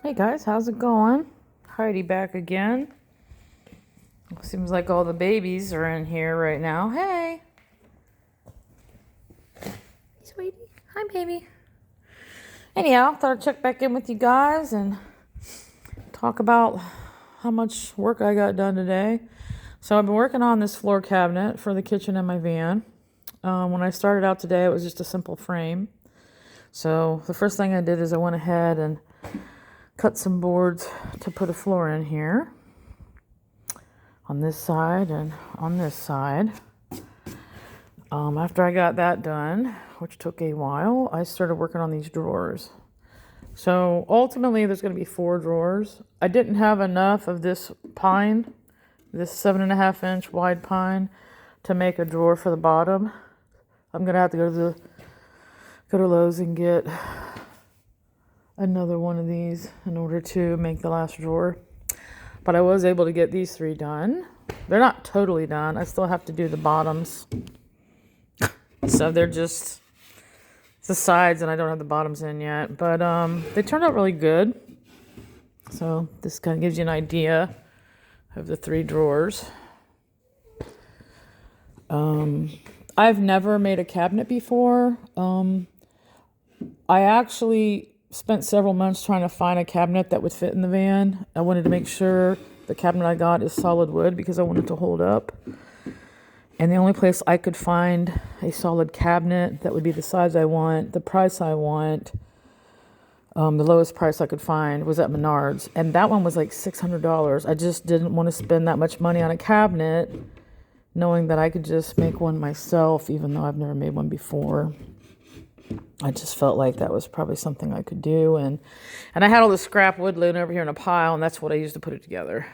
Hey guys, how's it going? Heidi back again. Seems like all the babies are in here right now. Hey, sweetie. Hi, baby. Anyhow, thought I'd check back in with you guys and talk about how much work I got done today. So I've been working on this floor cabinet for the kitchen in my van. When I started out today, it was just a simple frame. So the first thing I did is I went ahead and cut some boards to put a floor in here on this side and on this side. After I got that done, which took a while, I started working on these drawers. So ultimately there's going to be 4 drawers. I didn't have enough of this pine, this 7.5 inch wide pine, to make a drawer for the bottom. I'm going to have to go to Lowe's and get another one of these in order to make the last drawer. But I was able to get these 3 done. They're not totally done. I still have to do the bottoms. So they're just the sides, and I don't have the bottoms in yet. But they turned out really good. So this kind of gives you an idea of the 3 drawers. I've never made a cabinet before. I actually spent several months trying to find a cabinet that would fit in the van. I wanted to make sure the cabinet I got is solid wood because I wanted to hold up. And the only place I could find a solid cabinet that would be the size I want, the price I want, the lowest price I could find was at Menards. And that one was like $600. I just didn't want to spend that much money on a cabinet, knowing that I could just make one myself, even though I've never made one before. I just felt like that was probably something I could do. And I had all the scrap wood laying over here in a pile, and that's what I used to put it together.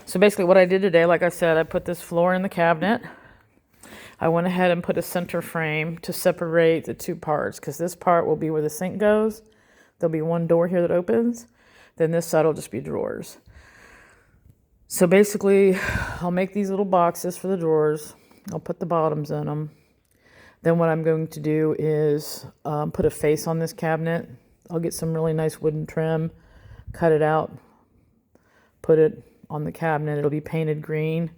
So basically what I did today, like I said, I put this floor in the cabinet. I went ahead and put a center frame to separate the 2 parts, because this part will be where the sink goes. There'll be one door here that opens. Then this side will just be drawers. So basically, I'll make these little boxes for the drawers. I'll put the bottoms in them. Then what I'm going to do is put a face on this cabinet. I'll get some really nice wooden trim, cut it out, put it on the cabinet. It'll be painted green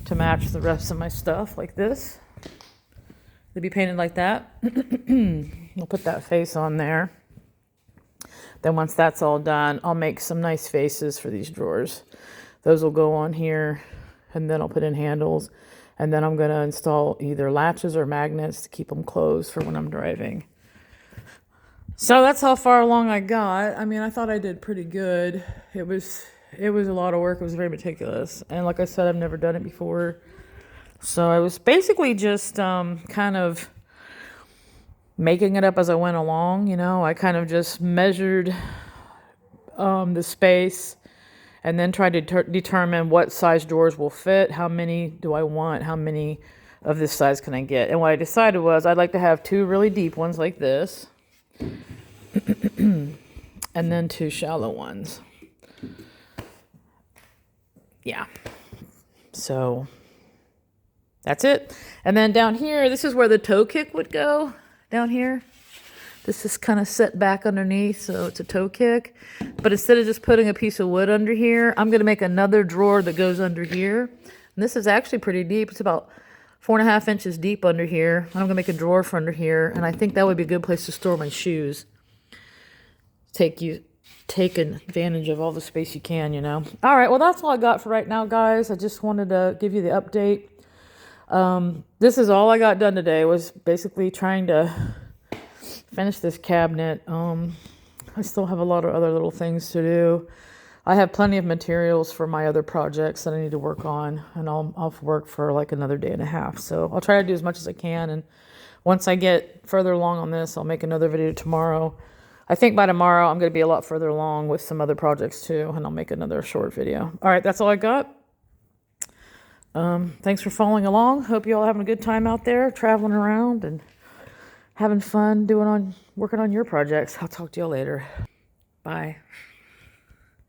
to match the rest of my stuff, like this. It'll be painted like that. I'll put that face on there. Then once that's all done, I'll make some nice faces for these drawers. Those will go on here, and then I'll put in handles. And then I'm going to install either latches or magnets to keep them closed for when I'm driving. So that's how far along I got. I mean, I thought I did pretty good. It was a lot of work. It was very meticulous. And like I said, I've never done it before. So I was basically just kind of making it up as I went along. You know, I kind of just measured the space, and then try to determine what size drawers will fit, how many do I want, how many of this size can I get. And what I decided was I'd like to have 2 really deep ones like this, and then 2 shallow ones. Yeah. So that's it. And then down here, this is where the toe kick would go, down here. This is kind of set back underneath, so it's a toe kick. But instead of just putting a piece of wood under here, I'm going to make another drawer that goes under here. And this is actually pretty deep. It's about 4.5 inches deep under here. And I'm going to make a drawer for under here. And I think that would be a good place to store my shoes. Take advantage of all the space you can, you know. All right, well, that's all I got for right now, guys. I just wanted to give you the update. This is all I got done today, was basically trying to finish this cabinet. I still have a lot of other little things to do. I have plenty of materials for my other projects that I need to work on, and I'll work for like another day and a half. So I'll try to do as much as I can, and once I get further along on this, I'll make another video tomorrow. I think by tomorrow I'm going to be a lot further along with some other projects too, and I'll make another short video. All right, that's all I got. Thanks for following along. Hope you all having a good time out there, traveling around and having fun working on your projects. I'll talk to you all later. Bye.